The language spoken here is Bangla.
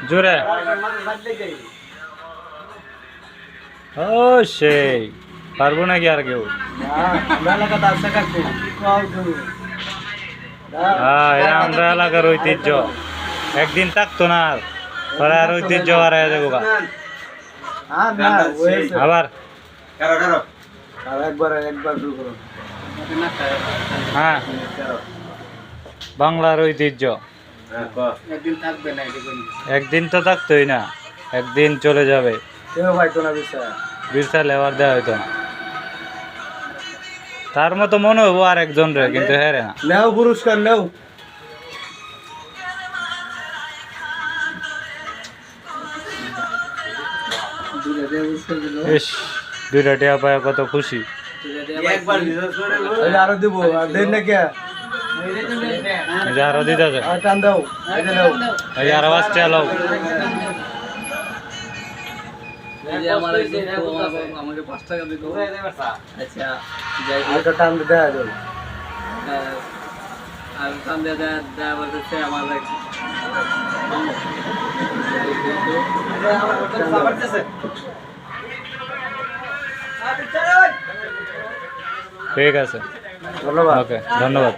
জোরে ও সেই পারবো নাকি আর কেউ? হ্যাঁ, এরা আমরা এলাকার ঐতিহ্য, একদিন থাকতো না আর পরে আর ঐতিহ্য হারাই যাবো গা। আবার হ্যাঁ, বাংলার ঐতিহ্য একদিন তো থাকতোই না, একদিন চলে যাবে। বিরসালে আবার দেওয়া হইতো না। তার মতো মনে হবো আর একজন রে, কিন্তু হ্যাঁ রে না। নেও পুরস্কার নেও। ইস, দুইটা টিয়া পায় কত খুশি। আরো দিব, আর দেন না কে? এই যে আরো দিতে যায়, টান দাও, এই যে আরো 5 টা লাও। আমাকে 5 টাকা দিত। আচ্ছা, একটা টান দিতে হয়। আর টান দেয়া বলতেছে আমার ঠিক আছে, ধন্যবাদ। ওকে, ধন্যবাদ।